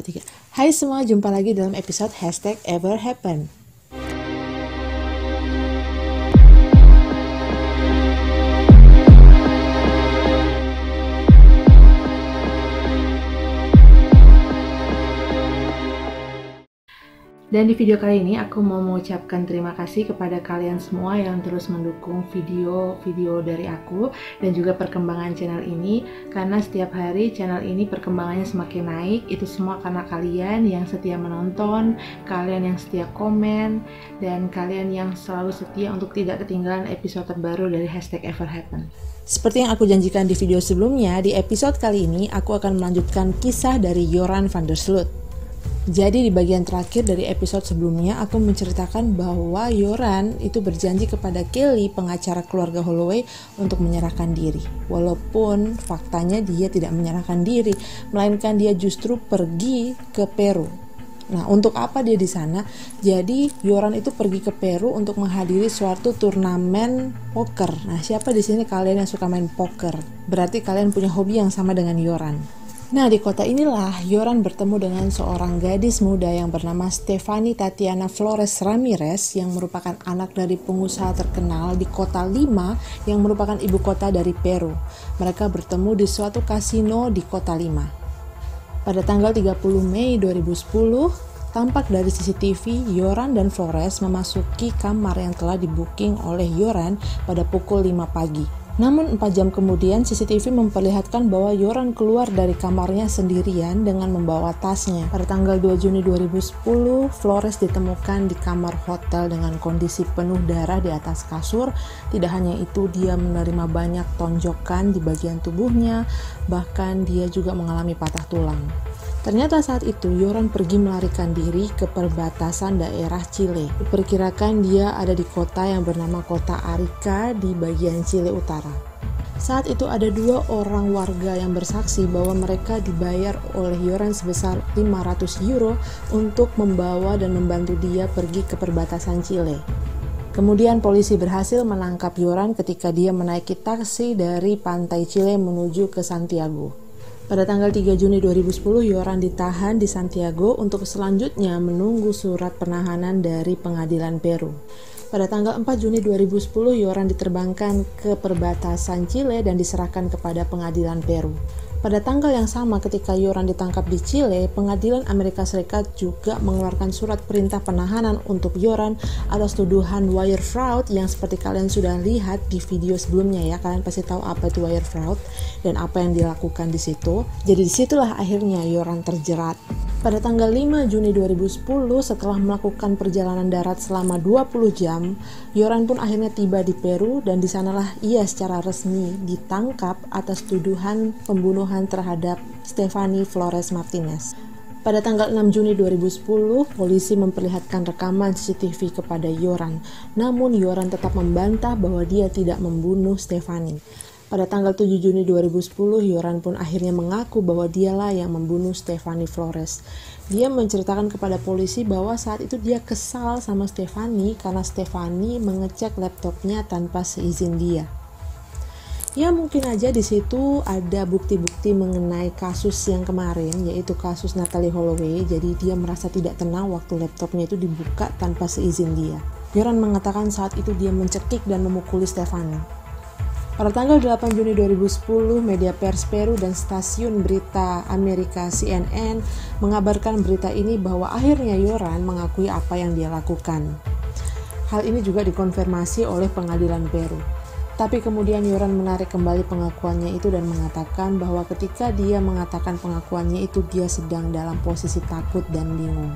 3. Hai semua, jumpa lagi dalam episode #EverHappen. Dan di video kali ini aku mau mengucapkan terima kasih kepada kalian semua yang terus mendukung video-video dari aku dan juga perkembangan channel ini, karena setiap hari channel ini perkembangannya semakin naik. Itu semua karena kalian yang setia menonton, kalian yang setia komen, dan kalian yang selalu setia untuk tidak ketinggalan episode terbaru dari #EverHappen. Seperti yang aku janjikan di video sebelumnya, di episode kali ini aku akan melanjutkan kisah dari Joran van der Sloot. Jadi di bagian terakhir dari episode sebelumnya, aku menceritakan bahwa Joran itu berjanji kepada Kelly, pengacara keluarga Holloway, untuk menyerahkan diri. Walaupun faktanya dia tidak menyerahkan diri, melainkan dia justru pergi ke Peru. Nah, untuk apa dia di sana? Jadi Joran itu pergi ke Peru untuk menghadiri suatu turnamen poker. Nah, siapa di sini kalian yang suka main poker? Berarti kalian punya hobi yang sama dengan Joran. Nah, di kota inilah Joran bertemu dengan seorang gadis muda yang bernama Stephanie Tatiana Flores Ramirez, yang merupakan anak dari pengusaha terkenal di kota Lima yang merupakan ibu kota dari Peru. Mereka bertemu di suatu kasino di kota Lima. Pada tanggal 30 Mei 2010, tampak dari CCTV Joran dan Flores memasuki kamar yang telah di-booking oleh Joran pada pukul 5 pagi. Namun 4 jam kemudian CCTV memperlihatkan bahwa Joran keluar dari kamarnya sendirian dengan membawa tasnya. Pada tanggal 2 Juni 2010, Flores ditemukan di kamar hotel dengan kondisi penuh darah di atas kasur. Tidak hanya itu, dia menerima banyak tonjokan di bagian tubuhnya, bahkan dia juga mengalami patah tulang. Ternyata saat itu Joran pergi melarikan diri ke perbatasan daerah Chile. Diperkirakan dia ada di kota yang bernama kota Arica di bagian Chile Utara. Saat itu ada 2 orang warga yang bersaksi bahwa mereka dibayar oleh Joran sebesar 500 euro untuk membawa dan membantu dia pergi ke perbatasan Chile. Kemudian polisi berhasil menangkap Joran ketika dia menaiki taksi dari pantai Chile menuju ke Santiago. Pada tanggal 3 Juni 2010, Joran ditahan di Santiago untuk selanjutnya menunggu surat penahanan dari pengadilan Peru. Pada tanggal 4 Juni 2010, Joran diterbangkan ke perbatasan Chile dan diserahkan kepada pengadilan Peru. Pada tanggal yang sama ketika Joran ditangkap di Chile, pengadilan Amerika Serikat juga mengeluarkan surat perintah penahanan untuk Joran atas tuduhan wire fraud yang seperti kalian sudah lihat di video sebelumnya ya. Kalian pasti tahu apa itu wire fraud dan apa yang dilakukan di situ. Jadi disitulah akhirnya Joran terjerat. Pada tanggal 5 Juni 2010, setelah melakukan perjalanan darat selama 20 jam, Joran pun akhirnya tiba di Peru dan disanalah ia secara resmi ditangkap atas tuduhan pembunuhan terhadap Stephanie Flores Martinez. Pada tanggal 6 Juni 2010, polisi memperlihatkan rekaman CCTV kepada Joran, namun Joran tetap membantah bahwa dia tidak membunuh Stephanie. Pada tanggal 7 Juni 2010, Joran pun akhirnya mengaku bahwa dialah yang membunuh Stephanie Flores. Dia menceritakan kepada polisi bahwa saat itu dia kesal sama Stephanie karena Stephanie mengecek laptopnya tanpa seizin dia. Ya, mungkin aja di situ ada bukti-bukti mengenai kasus yang kemarin, yaitu kasus Natalie Holloway. Jadi dia merasa tidak tenang waktu laptopnya itu dibuka tanpa seizin dia. Joran mengatakan saat itu dia mencekik dan memukuli Stephanie. Pada tanggal 8 Juni 2010, media pers Peru dan stasiun berita Amerika CNN mengabarkan berita ini bahwa akhirnya Joran mengakui apa yang dia lakukan. Hal ini juga dikonfirmasi oleh pengadilan Peru. Tapi kemudian Joran menarik kembali pengakuannya itu dan mengatakan bahwa ketika dia mengatakan pengakuannya itu dia sedang dalam posisi takut dan bingung.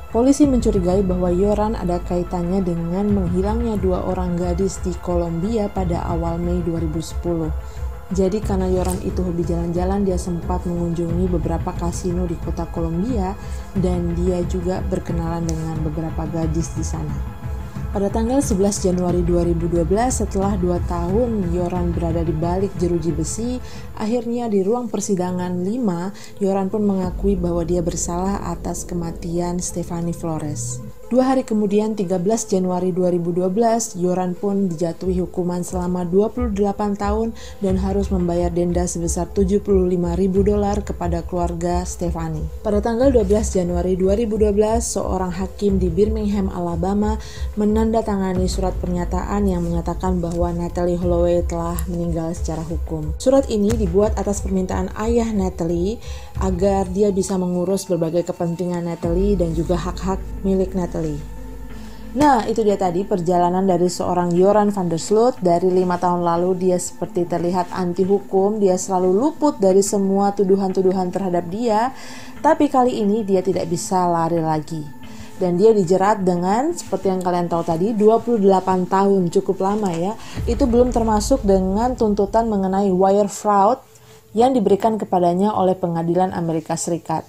Polisi mencurigai bahwa Joran ada kaitannya dengan menghilangnya 2 orang gadis di Kolombia pada awal Mei 2010. Jadi karena Joran itu hobi jalan-jalan, dia sempat mengunjungi beberapa kasino di kota Kolombia dan dia juga berkenalan dengan beberapa gadis di sana. Pada tanggal 11 Januari 2012, setelah 2 tahun Joran berada di balik jeruji besi, Akhirnya di ruang persidangan 5, Yoran pun mengakui bahwa dia bersalah atas kematian Stephanie Flores. 2 hari kemudian, 13 Januari 2012, Yoran pun dijatuhi hukuman selama 28 tahun dan harus membayar denda sebesar $75.000 kepada keluarga Stephanie. Pada tanggal 12 Januari 2012, seorang hakim di Birmingham, Alabama menandatangani surat pernyataan yang menyatakan bahwa Natalee Holloway telah meninggal secara hukum. Surat ini dibuat atas permintaan ayah Natalee agar dia bisa mengurus berbagai kepentingan Natalee dan juga hak-hak milik Natalee. Nah, itu dia tadi perjalanan dari seorang Yoran van der Sloot. Dari 5 tahun lalu dia seperti terlihat anti hukum, dia selalu luput dari semua tuduhan-tuduhan terhadap dia. Tapi kali ini dia tidak bisa lari lagi. Dan dia dijerat dengan, seperti yang kalian tahu tadi, 28 tahun, cukup lama ya. Itu belum termasuk dengan tuntutan mengenai wire fraud yang diberikan kepadanya oleh pengadilan Amerika Serikat.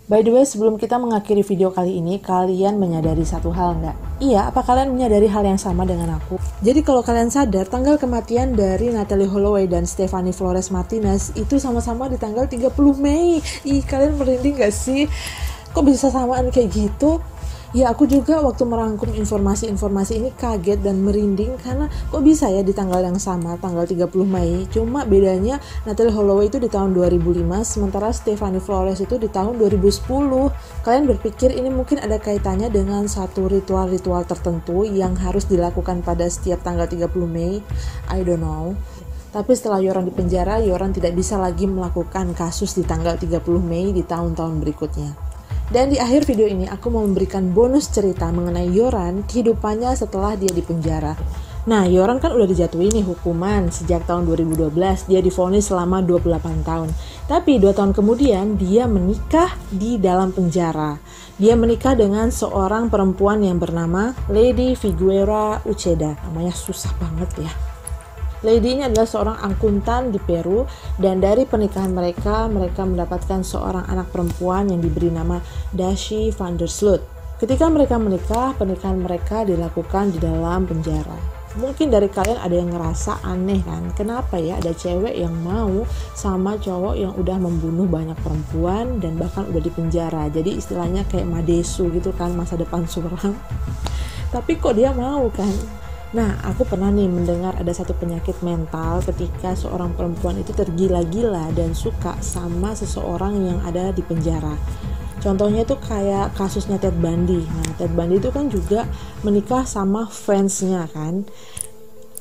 By the way, sebelum kita mengakhiri video kali ini, kalian menyadari satu hal nggak? Iya, apa kalian menyadari hal yang sama dengan aku? Jadi kalau kalian sadar, tanggal kematian dari Natalee Holloway dan Stephanie Flores Martinez itu sama-sama di tanggal 30 Mei. Ih, kalian merinding nggak sih? Kok bisa samaan kayak gitu? Ya, aku juga waktu merangkum informasi-informasi ini kaget dan merinding karena kok bisa ya di tanggal yang sama, tanggal 30 Mei. Cuma bedanya Natalee Holloway itu di tahun 2005, sementara Stephanie Flores itu di tahun 2010. Kalian berpikir ini mungkin ada kaitannya dengan satu ritual-ritual tertentu yang harus dilakukan pada setiap tanggal 30 Mei? I don't know. Tapi setelah Yoran dipenjara, Yoran tidak bisa lagi melakukan kasus di tanggal 30 Mei di tahun-tahun berikutnya. Dan di akhir video ini aku mau memberikan bonus cerita mengenai Yoran, kehidupannya setelah dia dipenjara. Nah, Yoran kan udah dijatuhi nih hukuman sejak tahun 2012, dia divonis selama 28 tahun. Tapi 2 tahun kemudian dia menikah di dalam penjara. Dia menikah dengan seorang perempuan yang bernama Lady Figueroa Ucheda. Namanya susah banget ya. Lady ini adalah seorang akuntan di Peru, dan dari pernikahan mereka mendapatkan seorang anak perempuan yang diberi nama Daisy van der Sloot. Ketika mereka menikah, pernikahan mereka dilakukan di dalam penjara. Mungkin dari kalian ada yang ngerasa aneh kan, kenapa ya ada cewek yang mau sama cowok yang udah membunuh banyak perempuan dan bahkan udah dipenjara. Jadi istilahnya kayak madesu gitu kan, masa depan suram. Tapi kok dia mau kan? Nah, aku pernah nih mendengar ada satu penyakit mental ketika seorang perempuan itu tergila-gila dan suka sama seseorang yang ada di penjara. Contohnya itu kayak kasusnya Ted Bundy. Nah, Ted Bundy itu kan juga menikah sama fansnya kan.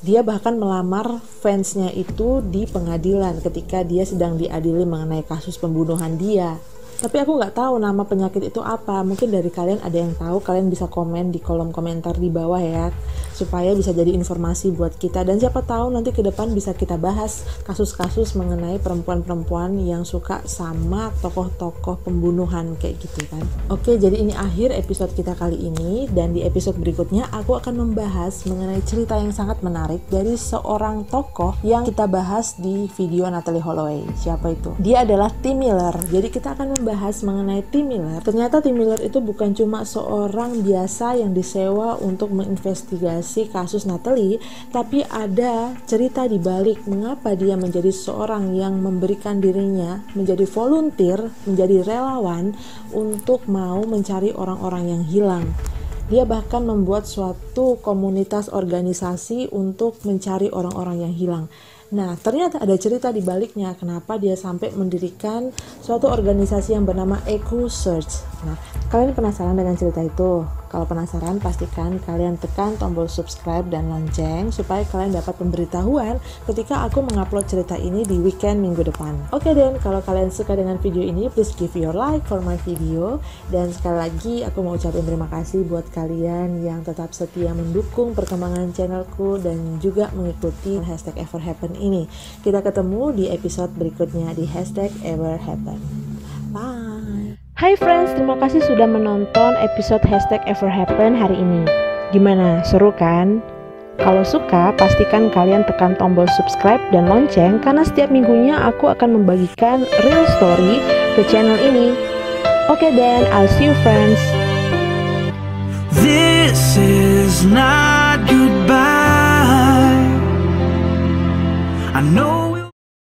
Dia bahkan melamar fansnya itu di pengadilan ketika dia sedang diadili mengenai kasus pembunuhan dia. Tapi aku nggak tahu nama penyakit itu apa. Mungkin dari kalian ada yang tahu, kalian bisa komen di kolom komentar di bawah ya, supaya bisa jadi informasi buat kita. Dan siapa tahu nanti ke depan bisa kita bahas kasus-kasus mengenai perempuan-perempuan yang suka sama tokoh-tokoh pembunuhan kayak gitu kan. Oke, jadi ini akhir episode kita kali ini. Dan di episode berikutnya aku akan membahas mengenai cerita yang sangat menarik dari seorang tokoh yang kita bahas di video Natalee Holloway. Siapa itu? Dia adalah Tim Miller. Jadi kita akan bahas mengenai Tim Miller. Ternyata Tim Miller itu bukan cuma seorang biasa yang disewa untuk menginvestigasi kasus Natalee, tapi ada cerita di balik mengapa dia menjadi seorang yang memberikan dirinya menjadi volunteer, menjadi relawan untuk mau mencari orang-orang yang hilang. Dia bahkan membuat suatu komunitas organisasi untuk mencari orang-orang yang hilang. Nah, ternyata ada cerita di baliknya kenapa dia sampai mendirikan suatu organisasi yang bernama Echo Search. Nah, kalian penasaran dengan cerita itu? Kalau penasaran, pastikan kalian tekan tombol subscribe dan lonceng supaya kalian dapat pemberitahuan ketika aku mengupload cerita ini di weekend minggu depan. Oke dan kalau kalian suka dengan video ini, please give your like for my video. Dan sekali lagi, aku mau ucapin terima kasih buat kalian yang tetap setia mendukung perkembangan channelku dan juga mengikuti #everhappen ini. Kita ketemu di episode berikutnya di #everhappen. Bye. Hai friends, terima kasih sudah menonton episode #everhappen hari ini. Gimana, seru kan? Kalau suka, pastikan kalian tekan tombol subscribe dan lonceng karena setiap minggunya aku akan membagikan real story ke channel ini. Oke then, I'll see you friends. This is not goodbye. I know